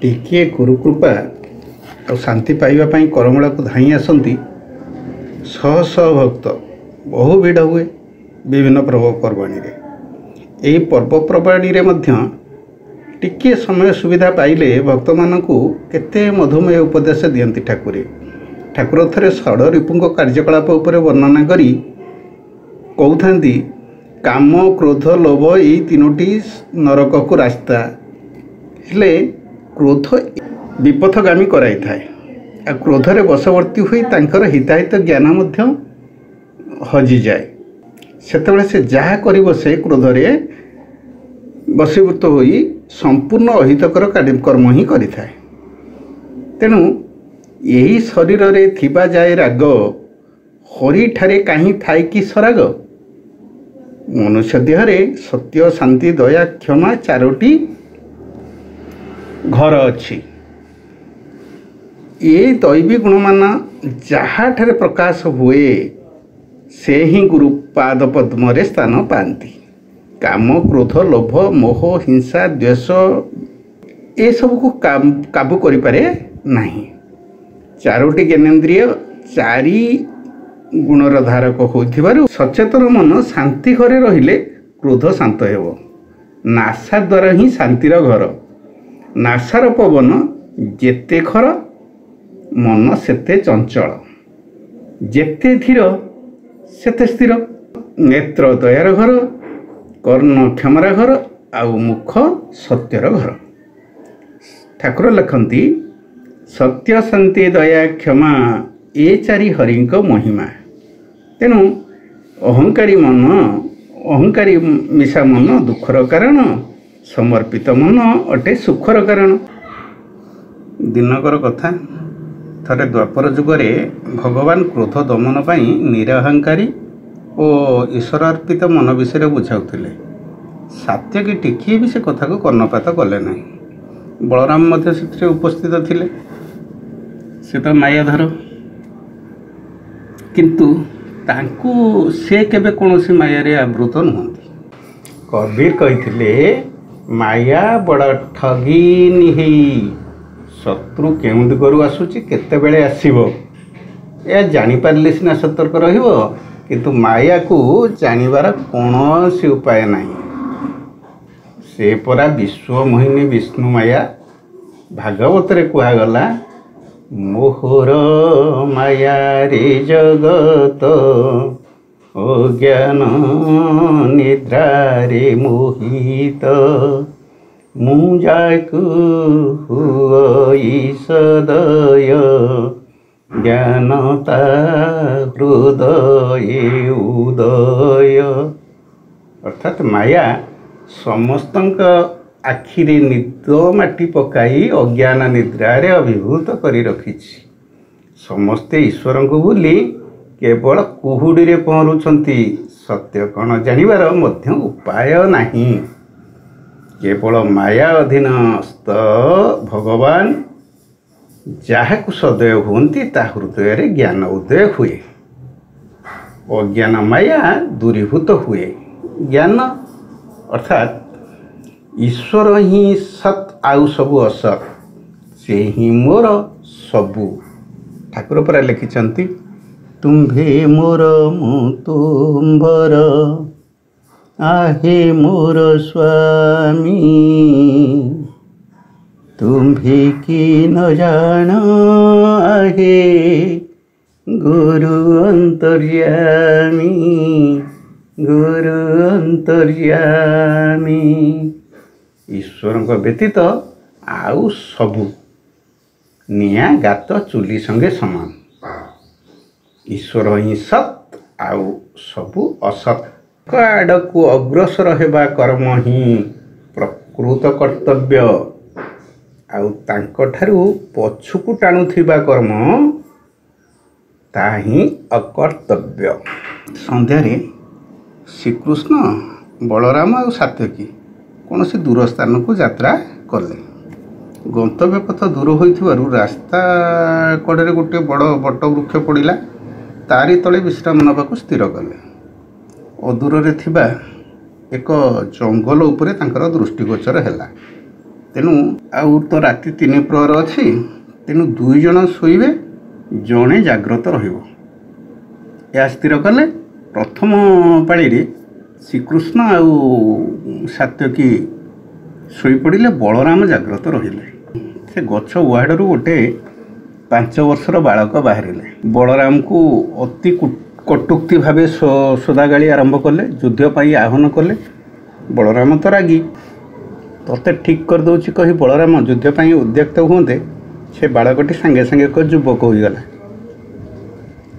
टिके गुरुकृपा और शांति पाइबापी करमूला को धाई आसती शह शह भक्त बहु भिड़ हुए विभिन्न पर्वपर्वाणी यही पर्वपर्वाणी टिके समय सुविधा पाइले भक्त मानू केते मधुमेह उपदेश दियंती ठाकुर थे षड़ रिपुंक कार्यकलाप उपर वर्णना करी कहते काम क्रोध लोभ यही तीनोटी नरक को रास्ता हेले क्रोध विपथगामी कराई थाए क्रोधरे बशवर्ती हुई तांकर हिताहित ज्ञान हजि जाए सेतबेले से जहाँ करिब से क्रोधरे बशीभूत होई संपूर्ण अहितकर कर्म ही करिथाए। तेणु यही शरीर रे थिबा जाए राग हरि ठारे काहीं थाए कि सराग मनुष्य देहरे सत्य शांति दया क्षमा चारोटी घर अच्छी ये दैवी गुण मान जहाँ ठारे प्रकाश हुए से ही गुरु पाद पद्म रे स्थान पाती। काम क्रोध लोभ मोह हिंसा द्वेष ये सब को काबू करि पारे नहीं। चारोटी ज्ञानेन्द्रिय चारि गुणर धारक होइथिबारु सचेतन मन शांति घरे रहिले क्रोध शांत हेबो। नासा द्वारा ही शांतिर घर नासार पवन जेते खर मन सेते चंचल जेते धीर सेते स्थिर नेत्र दयार घर कर्ण क्षमार घर आउ मुख सत्यर घर। ठाकुर लिखती सत्य शांति दया क्षमा ए चारि हरिंक महिमा। तेणु अहंकारी मन अहंकारी मिशा मन दुखर कारण समर्पित मन अटे सुखर कारण। दिनकर कथा थरे द्वापर जुगरे भगवान क्रोध दमन पाई निरहंकारी और ईश्वरार्पित मन विषय बुझाऊले। सात्यकी टिकिए भी से कथा को कर्णपात कले ना। बलराम मध्य से उपस्थित थिले से तो मायाधर किंतु तांकु से केबे कौनसी माया आवृत नुहंती। कबीर कहिथिले माया बड़ ठगिनी है शत्रु केउं दिगरु आसुची केते बेले आसीबो या जानि पारले सिना सतर्क रहिबो किंतु माया को जानिबार कौनसी उपाय नहीं। से परा विश्व मोहिनी विष्णु माया भागवत रे कुहागला मोहर माया रे जगत अज्ञान निद्रा रे मोहित मुझाकु सदय ज्ञानता हृदय उदय। अर्थात माया समस्तंक आखिरे निद माटी पकाई अज्ञान निद्रा रे अभिभूत करी रखिछि। समस्ते ईश्वर को भूली केवल कुहुड़ी रे पहरुछंती सत्य कण जानिबार मध्य उपाय नहीं। केवल माया अधीनस्थ भगवान जहाँ को सदय हुंती ता हृदय रे ज्ञान उदय हुए अज्ञान माया दूरीभूत हुए। ज्ञान अर्थात ईश्वर ही सत आउ सबु असत से ही मोर सबु। ठाकुर पर लिखिछंती तुम्भे मोर मु तुम्भर आहे मोर स्वामी तुम्भे की न जान आहे गुरु अंतर्यामी गुरु अंतर्यामी। ईश्वर व्यतीत आउ सबु निया गात चुली संगे समान। ईश्वर ही सत आउ सबु असत आड़ को अग्रसर हेबा कर्म ही प्रकृत कर्तव्य आउ तांको ठारू पछुकु टाणुथिबा कर्म ताही अकर्तव्य। संध्यारे श्रीकृष्ण बलराम और सात्यकी कौन से दूर स्थान को यात्रा कले। गंतव्य पथ दूर होइथिबारु रास्ता कड़े गोटे बड़ बट वृक्ष पड़ा तारी तले विश्राम नबाकू स्थिर कले। अदूर रे थिबा एक जंगल उपरे तांकर दृष्टिगोचर हैला। तेणु आउ तो राति 3 प्रहर अच्छी तेणु 2 जन शोबे जड़े जाग्रत रहा स्थिर कले। प्रथम पाली श्रीकृष्ण आउ सात्यकी शोपड़े बलराम जाग्रत रही से गछ उहाड़ गोटे 5 वर्षर बालक बाहर बलराम को अति कटुक्ति भाव सोदागाड़ी आरंभ कले युद्धपाई आह्वान कले। बलराम तो रागी तोते ठीक कर दूची कही बलराम युद्धपाई उद्यक्त हुए से बालकटी सांगे सांगे एक युवक होगला।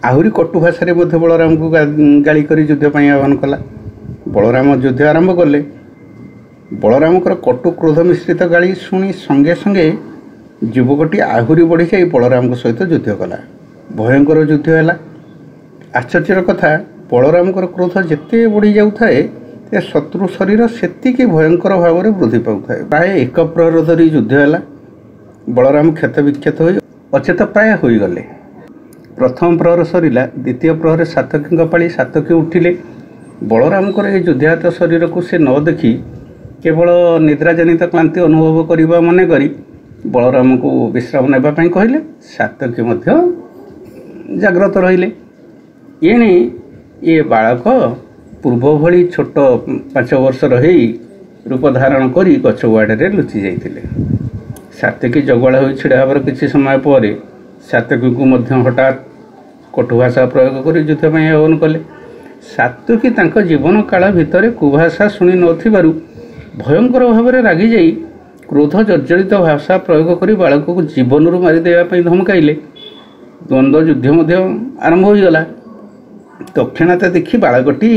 आहरी कटु भाषा बलराम को गाड़ी कर युद्धपाई आह्वान कला। बलराम युद्ध आरंभ कले। बलराम कटु क्रोध मिश्रित गाड़ी शुणी संगे संगे युवकटी आहरी बढ़ी जा बलराम सहित युद्ध कला। भयंकर युद्ध है। आश्चर्यर कथा बलराम क्रोध जिते बढ़ी जाए शत्रु शरीर सेतिकी भयंकर भाव में वृद्धि पाए। प्राय 1 प्रहर धरी युद्ध है। बलराम क्षत विक्षत हो अचेत प्राय हो गले। प्रथम प्रहर सरिला। द्वितीय प्रहर सातकी पाली सातकी उठिले। बलराम युद्धाहत शरीर को से न देखी केवल निद्राजनित क्लांति अनुभव करने मन करी बलराम को विश्राम नेबाई कहले। सातकी मध्य जाग्रत रहिले। एणे ये बालक पूर्व भली छोट 5 वर्षर हो रूप धारण कर गछुआड़े लुचि जाते। सात्यकी जगुआड़ा हो छिड़ा हबार किसी समय पर सात्यकी को हठात कटुभाषा प्रयोग कर युद्धपाई आह्वान कले। सात्यकी तांको जीवन काल भितर कुभाषा शुणी नथिबारु भयंकर भाव में रागी जाई क्रोध जर्जरित भाषा प्रयोग कर बालक को जीवन मारिदेवाई धमकाइले। द्वंद्व युद्ध आरंभ हो गला। तक्षणात देखी बालकटी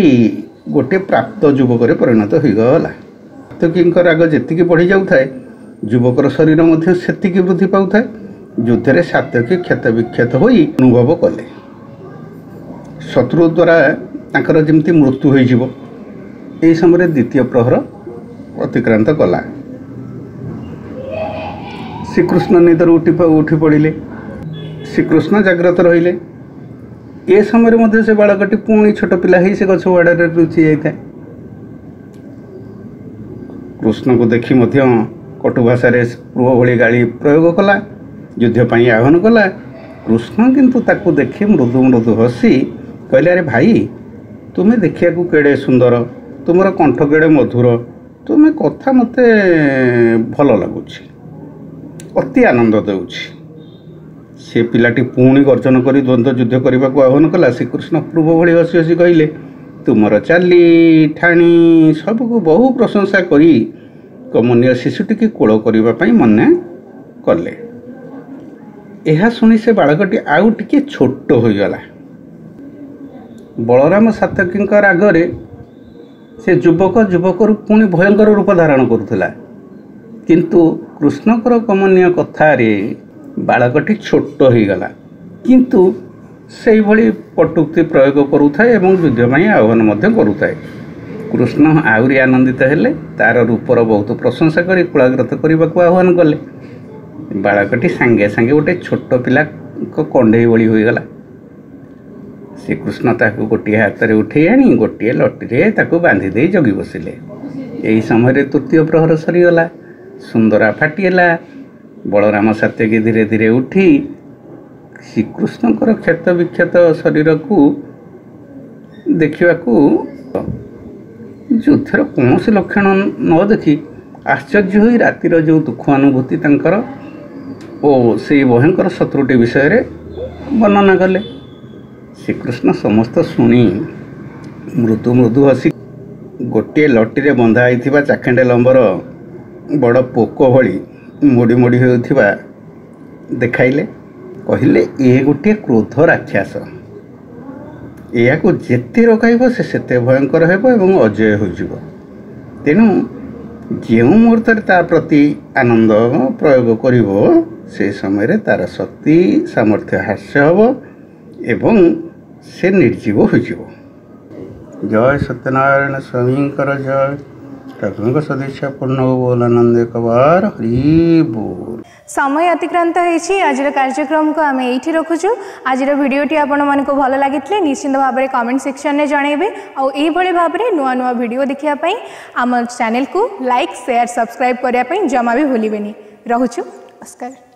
गोटे प्राप्त युवक परिणत होगला। सात्यकी राग जी बढ़ी जाए युवकर शरीर से वृद्धि पाए। युद्ध में सात्यकी क्षत विक्षत हो अनुभव कले। शत्रु द्वारा तांकर जमती मृत्यु हो समय द्वितीय प्रहर अतिक्रांत कला। श्रीकृष्ण निदर उठी पड़े। श्रीकृष्ण जाग्रत रहिले। ए समय से बालकटी पुणी छोट पिला से गछुआड़े लुचि जाए। कृष्ण को देखी कटु भाषा पूर्व भली गाड़ी प्रयोग कला। युद्धपाई आह्वान कला। कृष्ण किंतु ताकू देखी मृदु मृदु हसी कहले अरे भाई तुम्हें देखिया केड़े सुंदर तुमर कंठ केड़े मधुर तुम्हें कथा मते भल लगुच अति आनंद देउछि। से पिलाटी पुणी गर्जन कर द्वंद्व युद्ध करने को आह्वान कला। श्रीकृष्ण पूर्व भली हसी हसी कहले तुमर चाली ठाणी सबको बहु प्रशंसा करी कमनीय शिशुटी की कोल करने मन कले। यह शुणी से बालकटी आउ टिके छोट हो गला। बलराम सात्यकी रागरे से युवक पुणी भयंकर रूप धारण करुला। किंतु कृष्णकर कमनीय कथार बालकटी छोट हो गला। किंतु से भली पटुक्ति प्रयोग करुए युद्धपाई आह्वान करुए। कृष्ण आहरी आनंदित हेले। तार रूपर बहुत प्रशंसा कर कुलाग्रत करने को आह्वान कले। बालकटी सांगे सांगे गोटे छोट पिला कंडे भली होगला। श्रीकृष्ण ताकू गोटे हाथ में उठे आनी गोटे लटीरे ताकू बांधी दे जगी बसिले। यही समय तृतीय प्रहर सरीगला। सुंदरा फाटीला। बलराम सात्यकी धीरे धीरे उठी श्रीकृष्णकर क्षत विक्षत शरीर को देखा युद्धर कौन लक्षण न देखी आश्चर्य हो रातिर जो दुख अनुभूति तंकर ओ से भयंकर शत्रुटी विषय वर्णना कले। श्रीकृष्ण समस्त शुणी मृदु मृदु हसी गोटे लटीरे बंधा होता चाखेंडे लंबर बड़ पोक भली मोड़ी मोड़ी होता देखाइले। कहले ये गोटे क्रोध राक्षस या जेते रखाइब से भयंकर हो अजय हो। तेणु जो मुहूर्त ता प्रति आनंद प्रयोग करिवो से समय तार शक्ति सामर्थ्य हास्य हम एवं से निर्जीव हो। जय सत्यनारायण स्वामी जय। ठाकुर को सदिच्छा पूर्ण हो बोल आनंद एक बार हरि बोल। समय अतिक्रांत होइछि आज कार्यक्रम को आम ये रखुचु। आज भिडियोटी आपण मन को भल लगी निश्चिंत भाव में कमेंट सेक्शन में जनइबे और यही भाव में नुआ नुआ वीडियो देखिया आम चैनल को लाइक शेयर सब्सक्राइब करने जमा भी भूलिबेनी। रहुचु नमस्कार।